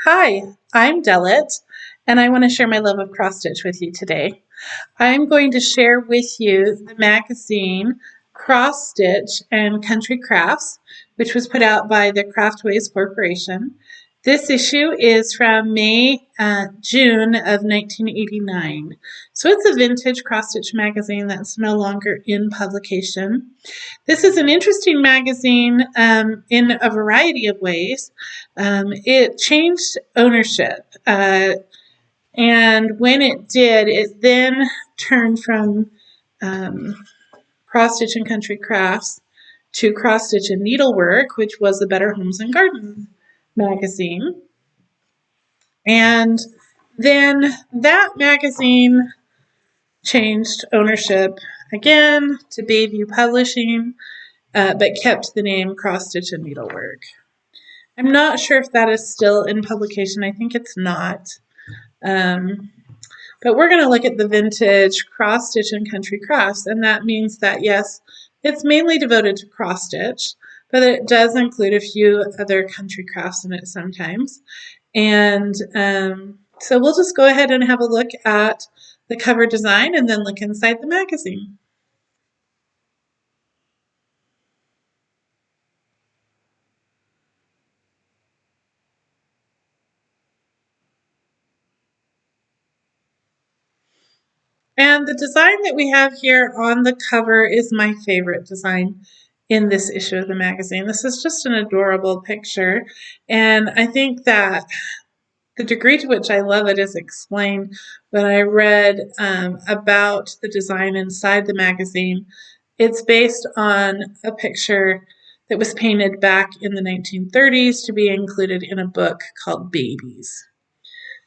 Hi, I'm Delit, and I want to share my love of cross stitch with you today. I'm going to share with you the magazine Cross Stitch and Country Crafts, which was put out by the Craftways Corporation. This issue is from June of 1989. So it's a vintage cross stitch magazine that's no longer in publication. This is an interesting magazine in a variety of ways. It changed ownership, and when it did, it then turned from um, Cross Stitch and Country Crafts to Cross Stitch and Needlework, which was the Better Homes and Garden magazine. And then that magazine changed ownership again to Bayview Publishing, but kept the name Cross Stitch and Needlework. I'm not sure if that is still in publication. I think it's not. Um, but we're going to look at the vintage cross stitch and country crafts, and that means that yes, it's mainly devoted to cross stitch, but it does include a few other country crafts in it sometimes. And so we'll just go ahead and have a look at the cover design and then look inside the magazine. And the design that we have here on the cover is my favorite design in this issue of the magazine. This is just an adorable picture, and I think that the degree to which I love it is explained when I read about the design inside the magazine. It's based on a picture that was painted back in the 1930s to be included in a book called Babies.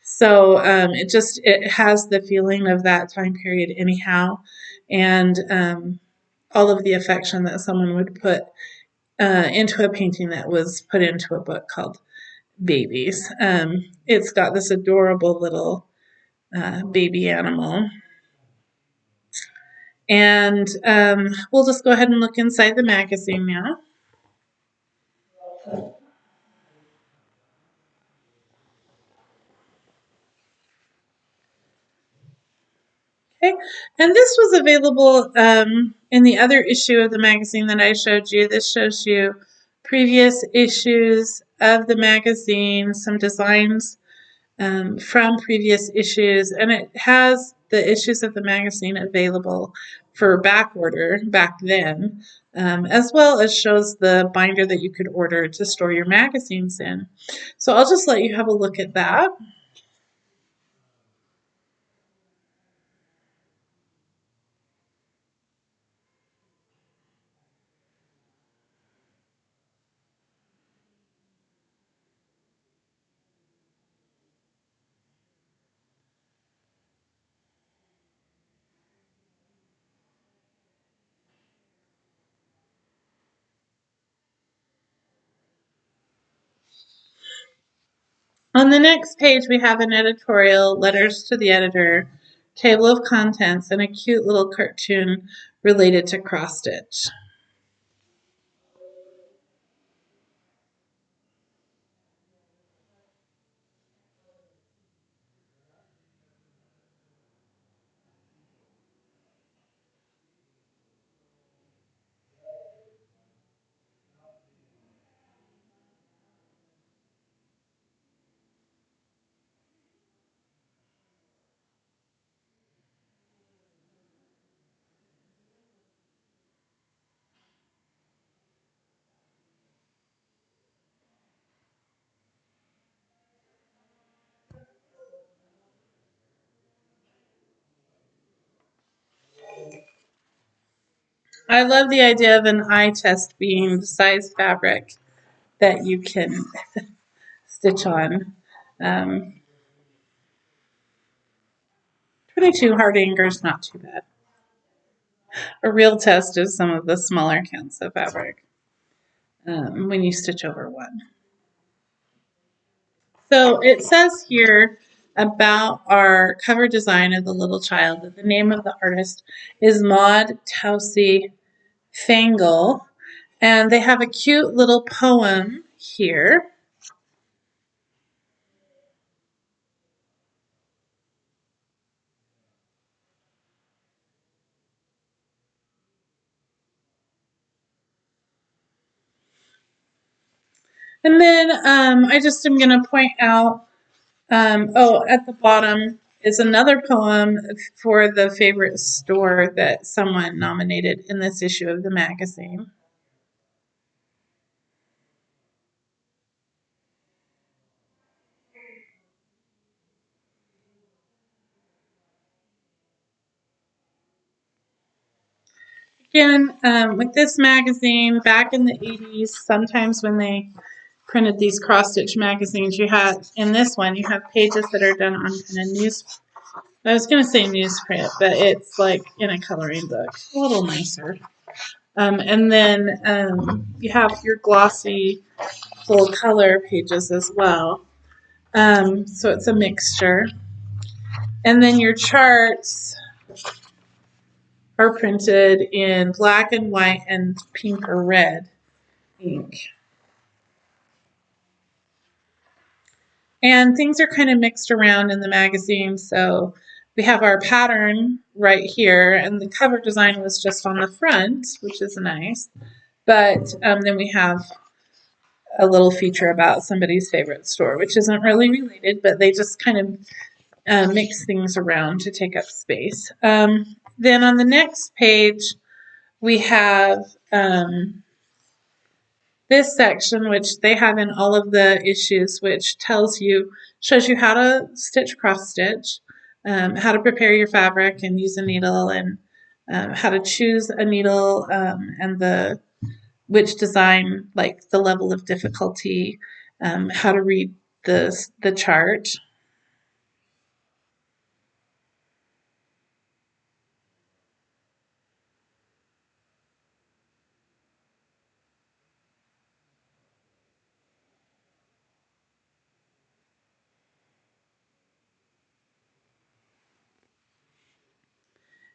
So it has the feeling of that time period anyhow, and all of the affection that someone would put into a painting that was put into a book called Babies. It's got this adorable little baby animal. And we'll just go ahead and look inside the magazine now. Okay, and this was available in the other issue of the magazine that I showed you. This shows you previous issues of the magazine, some designs from previous issues, and it has the issues of the magazine available for back order back then, as well as shows the binder that you could order to store your magazines in. So I'll just let you have a look at that. On the next page, we have an editorial, letters to the editor, table of contents, and a cute little cartoon related to cross stitch. I love the idea of an eye test being the size fabric that you can stitch on. 22 hard anger is not too bad. A real test is some of the smaller counts of fabric when you stitch over one. So it says here about our cover design of the little child that the name of the artist is Maud Towsey Fangle, and they have a cute little poem here. And then I just am going to point out, at the bottom is another poem for the favorite store that someone nominated in this issue of the magazine. Again, with this magazine, back in the 80s, sometimes when they printed these cross-stitch magazines, you had, in this one, you have pages that are done on kind of I was going to say newsprint, but it's like in a coloring book, a little nicer. And then you have your glossy full color pages as well. So it's a mixture. And then your charts are printed in black and white and pink or red ink. And things are kind of mixed around in the magazine. So we have our pattern right here, and the cover design was just on the front, which is nice. But then we have a little feature about somebody's favorite store, which isn't really related, but they just kind of mix things around to take up space. Then on the next page, we have this section, which they have in all of the issues, which shows you how to stitch cross stitch, how to prepare your fabric and use a needle, and how to choose a needle, and which design, like the level of difficulty, how to read the chart.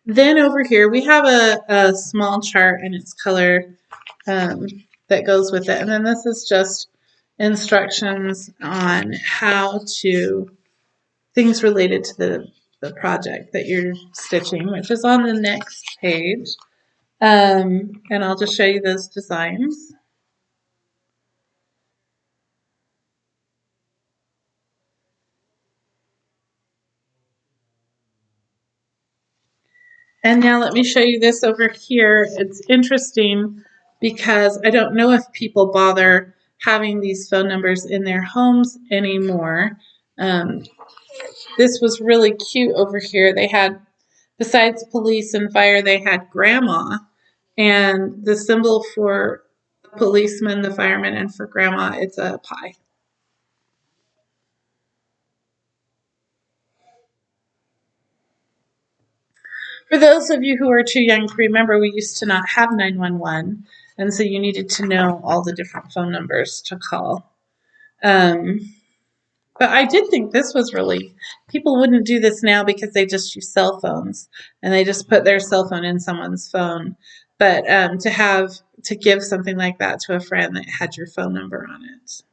Then over here we have a small chart and its color that goes with it. And then this is just instructions on how to, things related to the project that you're stitching, which is on the next page. And I'll just show you those designs. And now let me show you this over here. It's interesting because I don't know if people bother having these phone numbers in their homes anymore. This was really cute over here. They had, besides police and fire, they had grandma. And the symbol for the policeman, the fireman, and for grandma, it's a pie. For those of you who are too young to remember, we used to not have 911, and so you needed to know all the different phone numbers to call. But I did think this was really, people wouldn't do this now because they just use cell phones and they just put their cell phone in someone's phone. But to give something like that to a friend that had your phone number on it.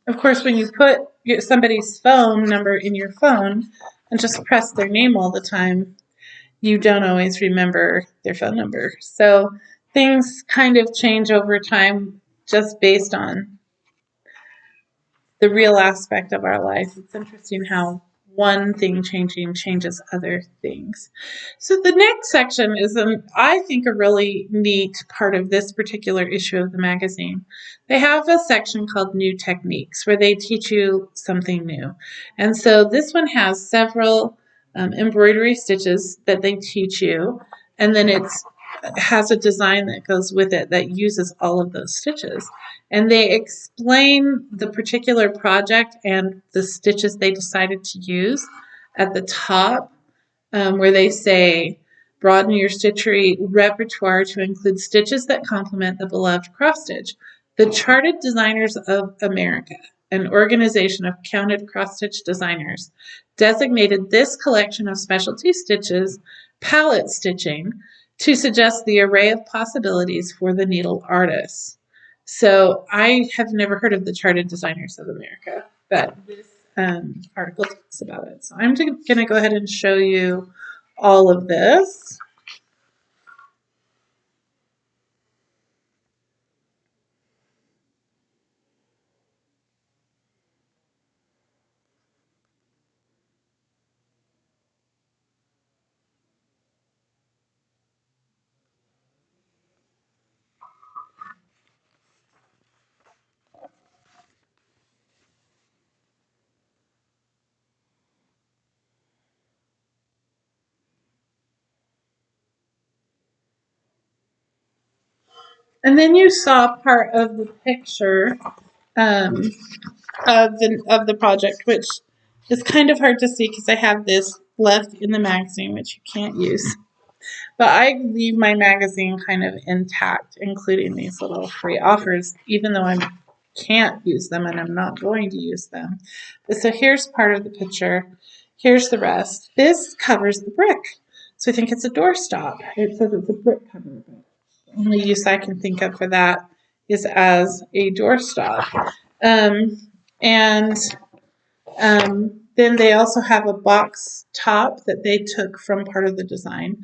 Of course, when you put somebody's phone number in your phone and just press their name all the time, you don't always remember their phone number. So things kind of change over time just based on the real aspect of our life. It's interesting how one thing changing changes other things. So the next section is, I think, a really neat part of this particular issue of the magazine. They have a section called New Techniques where they teach you something new. And so this one has several embroidery stitches that they teach you, and then it has a design that goes with it that uses all of those stitches. And they explain the particular project and the stitches they decided to use at the top, where they say, broaden your stitchery repertoire to include stitches that complement the beloved cross stitch. The Charted Designers of America, an organization of counted cross-stitch designers, designated this collection of specialty stitches palette stitching to suggest the array of possibilities for the needle artist. So I have never heard of the Charted Designers of America, but this article talks about it. So I'm going to go ahead and show you all of this. And then you saw part of the picture um, of the project, which is kind of hard to see because I have this left in the magazine, which you can't use. But I leave my magazine kind of intact, including these little free offers, even though I can't use them and I'm not going to use them. So here's part of the picture. Here's the rest. This covers the brick. So I think it's a doorstop. It says it's a brick cover. The only use I can think of for that is as a doorstop. And then they also have a box top that they took from part of the design.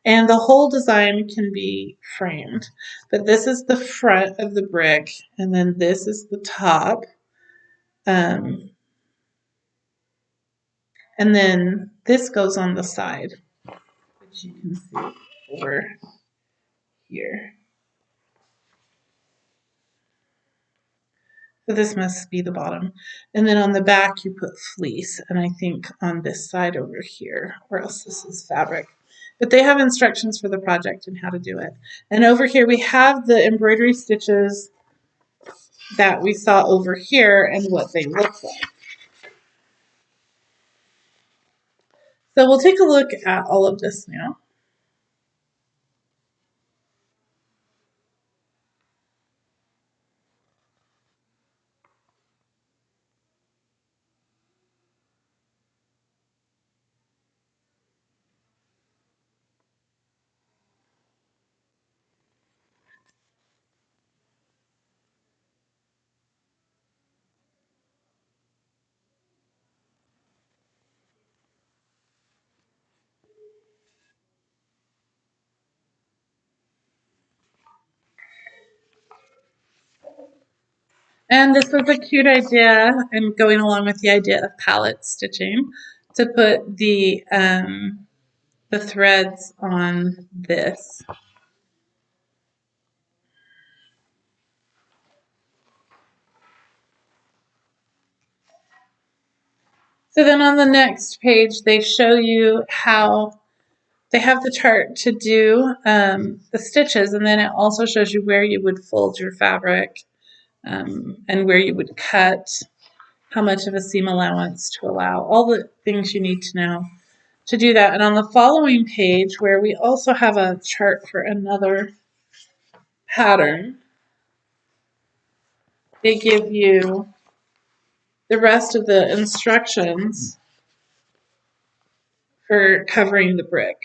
And the whole design can be framed. But this is the front of the brick, and then this is the top. And then this goes on the side, which you can see over here. So this must be the bottom. And then on the back, you put fleece. And I think on this side over here, or else this is fabric. But they have instructions for the project and how to do it. And over here, we have the embroidery stitches that we saw over here and what they look like. So we'll take a look at all of this now. And this was a cute idea, and going along with the idea of palette stitching, to put the threads on this. So then on the next page, they show you how they have the chart to do the stitches, and then it also shows you where you would fold your fabric and where you would cut, how much of a seam allowance to allow, all the things you need to know to do that. And on the following page, where we also have a chart for another pattern, they give you the rest of the instructions for covering the brick.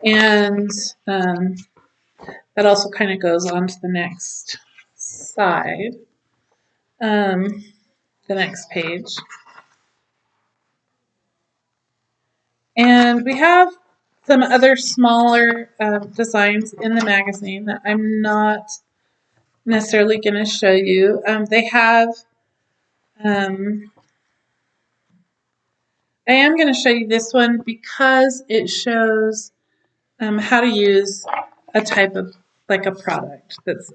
And that also kind of goes on to the next side, the next page. And we have some other smaller designs in the magazine that I'm not necessarily going to show you. They have, I am going to show you this one because it shows how to use a type of, like a product that's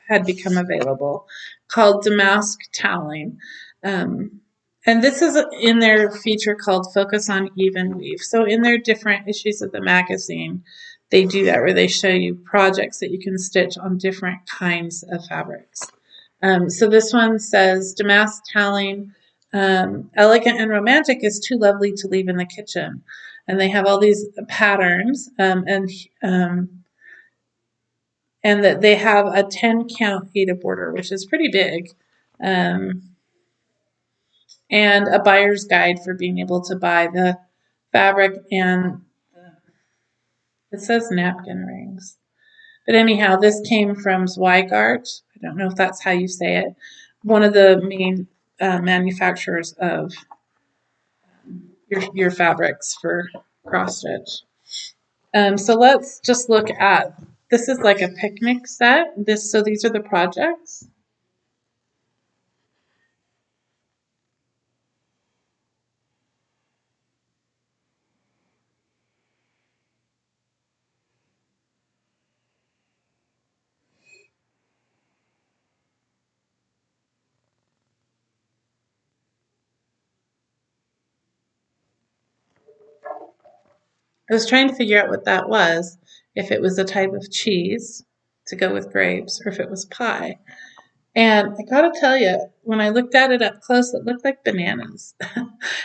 had become available called Damask Toweling. And this is in their feature called Focus on Even Weave. So in their different issues of the magazine, they do that where they show you projects that you can stitch on different kinds of fabrics. So this one says, Damask Toweling, elegant and romantic is too lovely to leave in the kitchen. And they have all these patterns and that they have a 10 count Aida border, which is pretty big, and a buyer's guide for being able to buy the fabric and It says napkin rings. But anyhow, this came from Zweigart. I don't know if that's how you say it. One of the main manufacturers of your fabrics for cross stitch. So let's just look at, this is like a picnic set. So these are the projects. I was trying to figure out what that was, if it was a type of cheese to go with grapes or if it was pie. And I gotta tell you, when I looked at it up close, it looked like bananas.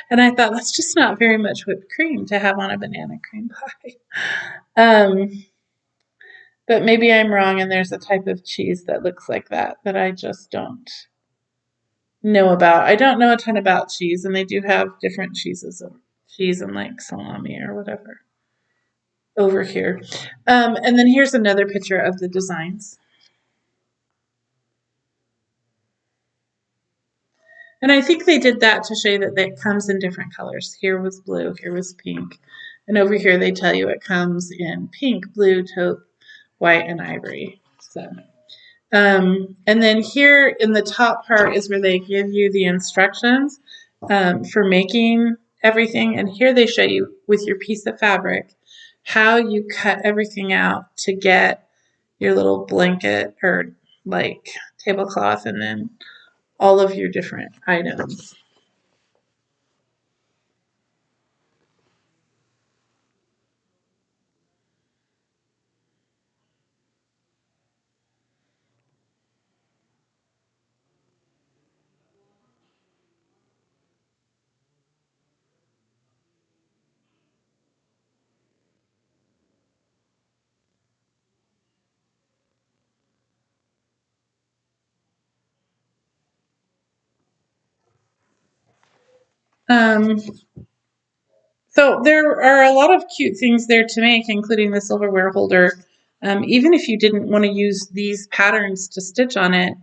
And I thought that's just not very much whipped cream to have on a banana cream pie. Um, but maybe I'm wrong, and there's a type of cheese that looks like that I just don't know about. I don't know a ton about cheese, and they do have different cheeses of cheese and like salami or whatever over here. And then here's another picture of the designs. And I think they did that to show you that it comes in different colors. Here was blue, here was pink. And over here they tell you it comes in pink, blue, taupe, white, and ivory. So, and then here in the top part is where they give you the instructions for making everything. And here they show you with your piece of fabric how you cut everything out to get your little blanket or like tablecloth and then all of your different items. Um, so there are a lot of cute things there to make, including the silverware holder. Even if you didn't want to use these patterns to stitch on it,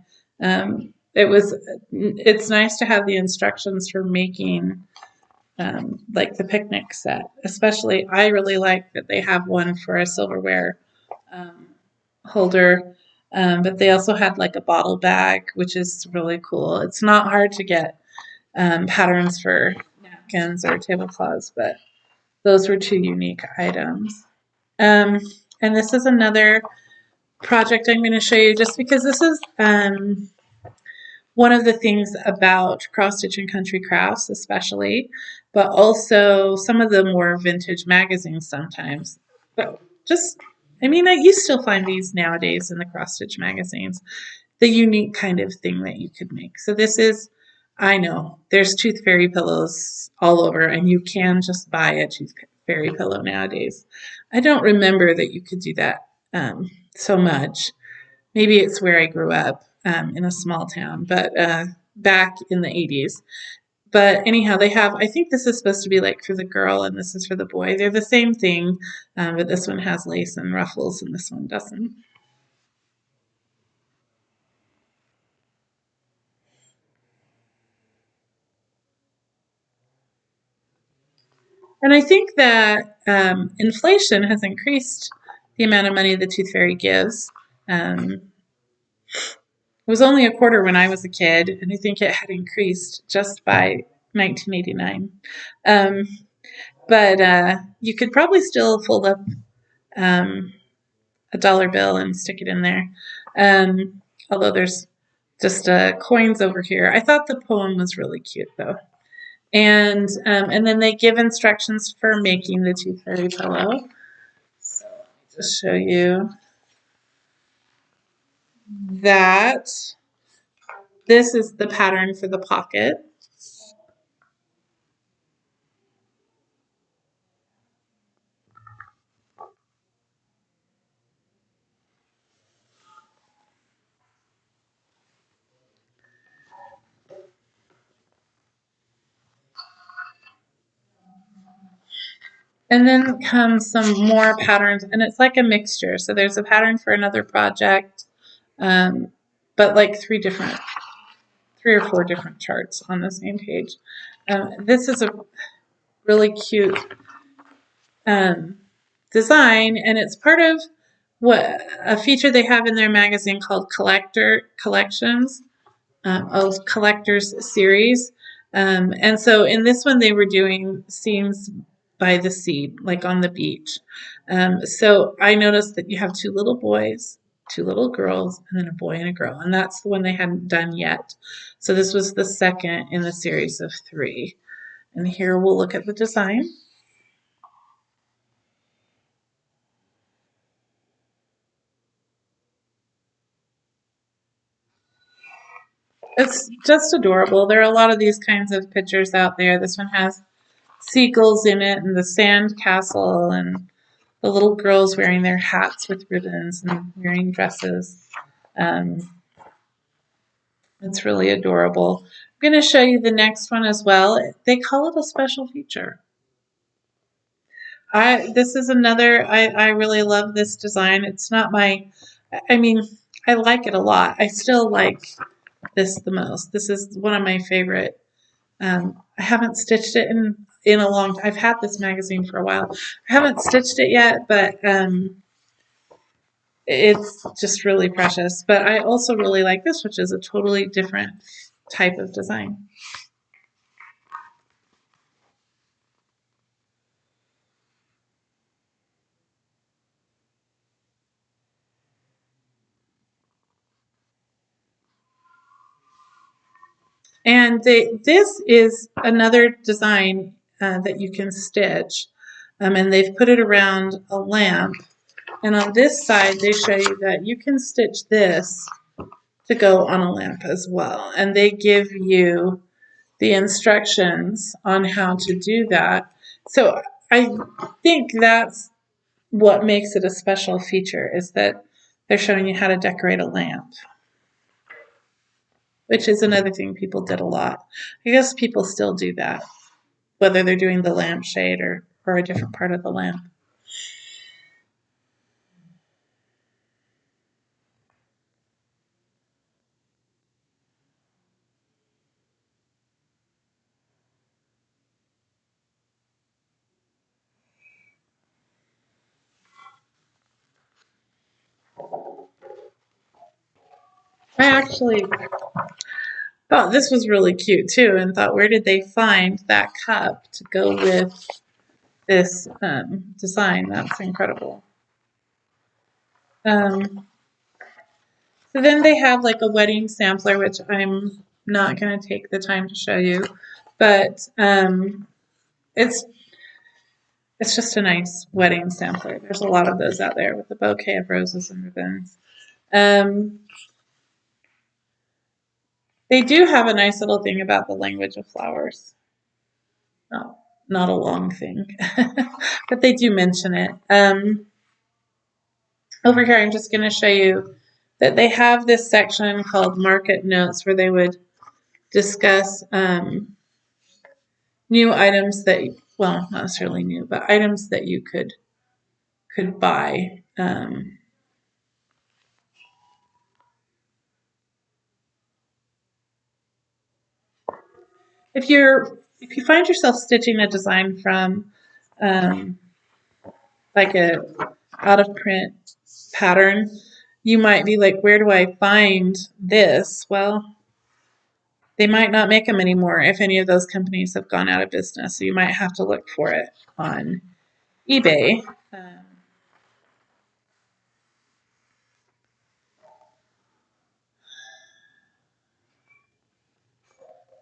it's nice to have the instructions for making like the picnic set. Especially, I really like that they have one for a silverware um, holder, but they also had like a bottle bag, which is really cool. It's not hard to get patterns for napkins or tablecloths, but those were two unique items. Um, and this is another project I'm going to show you just because this is one of the things about cross stitch and country crafts, especially, but also some of the more vintage magazines sometimes. But just, I mean, you still find these nowadays in the cross stitch magazines, the unique kind of thing that you could make. So this is, I know, there's tooth fairy pillows all over, and you can just buy a tooth fairy pillow nowadays. I don't remember that you could do that so much. Maybe it's where I grew up in a small town, but back in the 80s. But anyhow, they have, I think this is supposed to be like for the girl and this is for the boy. They're the same thing, but this one has lace and ruffles and this one doesn't. And I think that inflation has increased the amount of money the Tooth Fairy gives. It was only a quarter when I was a kid, and I think it had increased just by 1989. Um, but you could probably still fold up um, a dollar bill and stick it in there. Although there's just coins over here. I thought the poem was really cute though. And then they give instructions for making the Tooth Fairy pillow. So let me just show you that this is the pattern for the pocket. And then comes some more patterns, and it's like a mixture. So there's a pattern for another project, but like three or four different charts on the same page. This is a really cute design, and it's part of what a feature they have in their magazine called collections of collectors series. And so in this one, they were doing scenes by the sea, like on the beach. So I noticed that you have two little boys, two little girls, and then a boy and a girl. And that's the one they hadn't done yet. So this was the second in the series of three. And here we'll look at the design. It's just adorable. There are a lot of these kinds of pictures out there. This one has seagulls in it and the sand castle and the little girls wearing their hats with ribbons and wearing dresses. Um, it's really adorable. I'm going to show you the next one as well. They call it a special feature. This is another, I really love this design. It's not my, I mean, I like it a lot. I still like this the most. This is one of my favorite. I haven't stitched it in a long time. I've had this magazine for a while. I haven't stitched it yet, but it's just really precious. But I also really like this, which is a totally different type of design. And this is another design that you can stitch. And they've put it around a lamp. And on this side, they show you that you can stitch this to go on a lamp as well. And they give you the instructions on how to do that. So I think that's what makes it a special feature, is that they're showing you how to decorate a lamp, which is another thing people did a lot. I guess people still do that, whether they're doing the lampshade or a different part of the lamp. I actually thought this was really cute too, and thought, where did they find that cup to go with this design? That's incredible. So then they have like a wedding sampler, which I'm not going to take the time to show you, but it's it's just a nice wedding sampler. There's a lot of those out there with a bouquet of roses and ribbons. Um, they do have a nice little thing about the language of flowers. Oh, not a long thing, but they do mention it. Over here, I'm just going to show you that they have this section called Market Notes, where they would discuss new items that, well, not necessarily new, but items that you could buy. If you find yourself stitching a design from um, like a out of print pattern, you might be like, where do I find this? Well, they might not make them anymore if any of those companies have gone out of business. So you might have to look for it on eBay.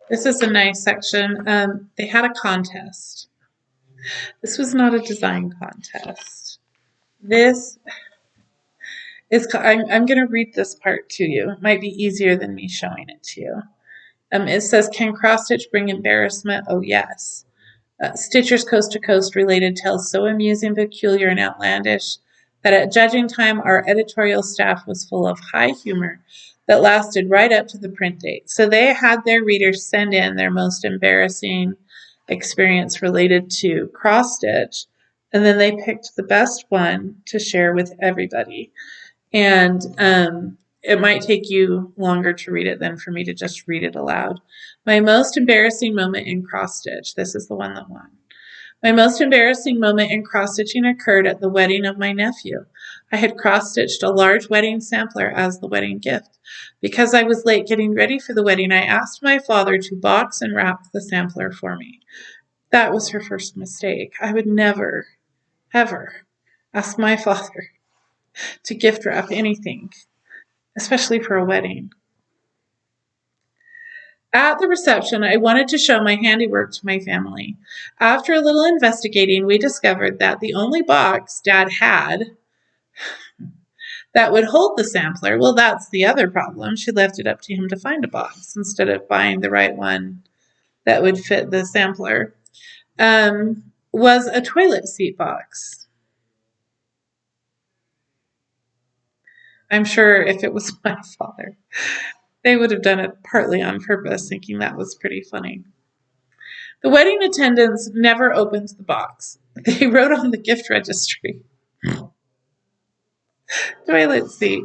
This is a nice section. They had a contest. This was not a design contest. This is, I'm going to read this part to you. It might be easier than me showing it to you. It says, can cross stitch bring embarrassment? Oh, yes. Stitchers Coast to Coast related tales so amusing, peculiar, and outlandish that at judging time our editorial staff was full of high humor that lasted right up to the print date. So they had their readers send in their most embarrassing experience related to cross stitch, And then they picked the best one to share with everybody. And it might take you longer to read it than for me to just read it aloud. My most embarrassing moment in cross stitch. This is the one that won. My most embarrassing moment in cross-stitching occurred at the wedding of my nephew. I had cross-stitched a large wedding sampler as the wedding gift. Because I was late getting ready for the wedding, I asked my father to box and wrap the sampler for me. That was her first mistake. I would never, ever ask my father to gift wrap anything, especially for a wedding. At the reception, I wanted to show my handiwork to my family. After a little investigating, we discovered that the only box Dad had that would hold the sampler, well, that's the other problem. She left it up to him to find a box instead of buying the right one that would fit the sampler, was a toilet seat box. I'm sure if it was my father, they would have done it partly on purpose, thinking that was pretty funny. The wedding attendants never opened the box. They wrote on the gift registry, toilet seat.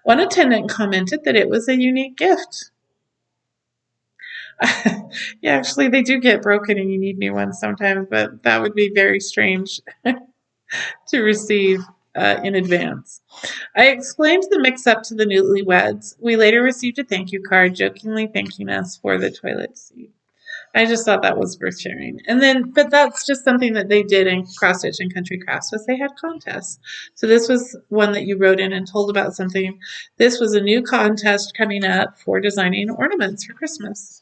One attendant commented that it was a unique gift. Yeah, actually, they do get broken and you need new ones sometimes, but that would be very strange to receive in advance. I explained the mix-up to the newlyweds. We later received a thank you card jokingly thanking us for the toilet seat. I just thought that was worth sharing. But that's just something that they did in Cross Stitch and Country Crafts was they had contests. So this was one that you wrote in and told about something. This was a new contest coming up for designing ornaments for Christmas.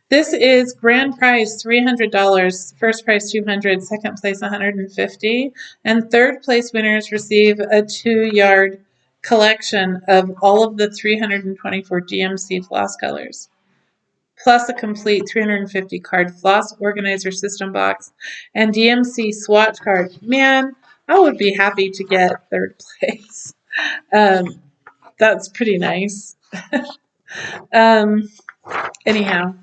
This is grand prize $300, first prize $200, second place $150, and third place winners receive a 2-yard collection of all of the 324 DMC floss colors, plus a complete 350 card floss organizer system box and DMC swatch card. Man, I would be happy to get third place. That's pretty nice. Anyhow,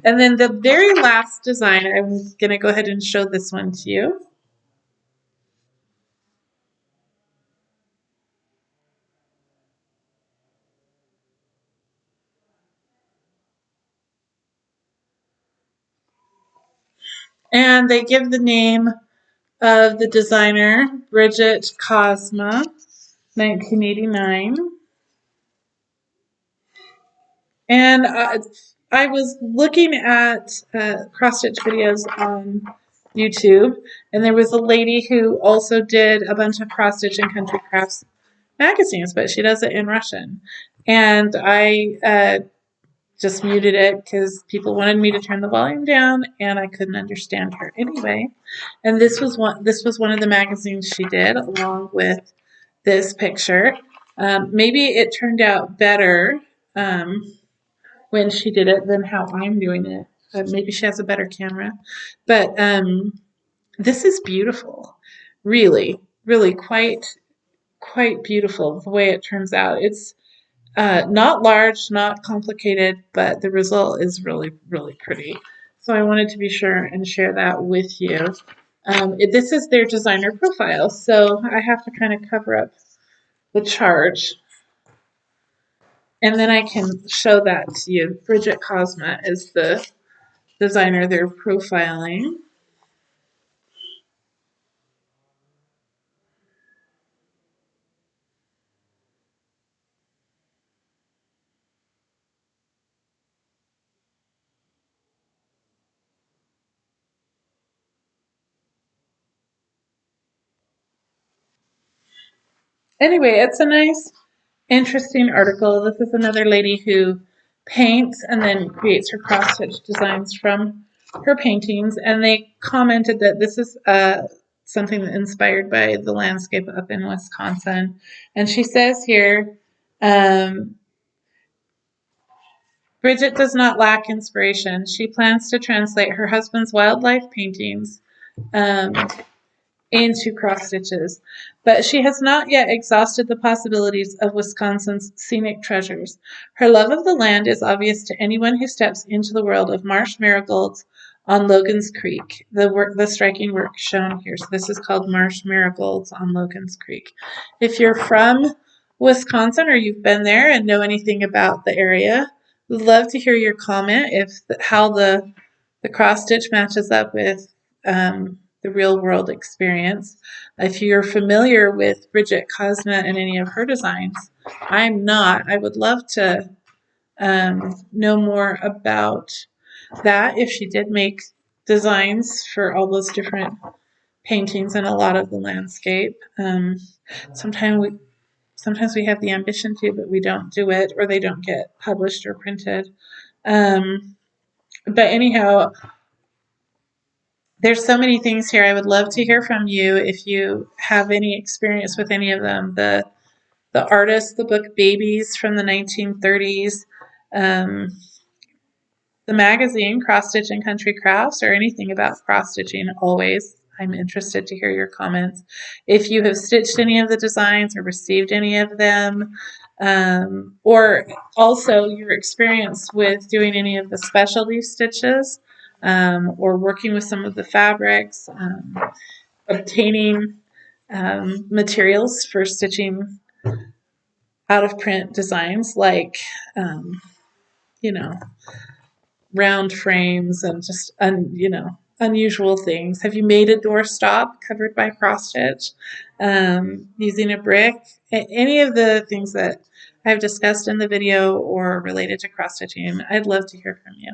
and then the very last design, I'm going to go ahead and show this one to you. And they give the name of the designer, Bridget Cosma, 1989. And I was looking at cross-stitch videos on YouTube, and there was a lady who also did a bunch of cross-stitch and country crafts magazines, but she does it in Russian. And I just muted it because people wanted me to turn the volume down, and I couldn't understand her anyway. And this was one of the magazines she did, along with this picture. Maybe it turned out better when she did it than how I'm doing it. Maybe she has a better camera, but this is beautiful. Really, really quite beautiful the way it turns out. It's not large, not complicated, but the result is really, really pretty. So I wanted to be sure and share that with you. This is their designer profile, so I have to kind of cover up the chart. And then I can show that to you. Bridget Cosma is the designer they're profiling. Anyway, it's a nice, interesting article. This is another lady who paints and then creates her cross-stitch designs from her paintings, and they commented that this is something inspired by the landscape up in Wisconsin. And she says here, Bridget does not lack inspiration. She plans to translate her husband's wildlife paintings into cross stitches, but she has not yet exhausted the possibilities of Wisconsin's scenic treasures. Her love of the land is obvious to anyone who steps into the world of marsh marigolds on Logan's Creek, the striking work shown here. So this is called Marsh Marigolds on Logan's Creek. If you're from Wisconsin or you've been there and know anything about the area, we'd love to hear your comment if how the cross stitch matches up with the real world experience. If you're familiar with Bridget Cosma and any of her designs, I'm not. I would love to know more about that if she did make designs for all those different paintings and a lot of the landscape. Sometimes we have the ambition to, but we don't do it, or they don't get published or printed. But anyhow, there's so many things here. I would love to hear from you if you have any experience with any of them. The artist, the book Babies from the 1930s, the magazine Cross Stitch and Country Crafts, or anything about cross stitching. Always, I'm interested to hear your comments. If you have stitched any of the designs or received any of them, or also your experience with doing any of the specialty stitches, or working with some of the fabrics, obtaining materials for stitching out of print designs like, you know, round frames and just, unusual things. Have you made a doorstop covered by cross stitch, using a brick? Any of the things that I've discussed in the video or related to cross stitching, I'd love to hear from you.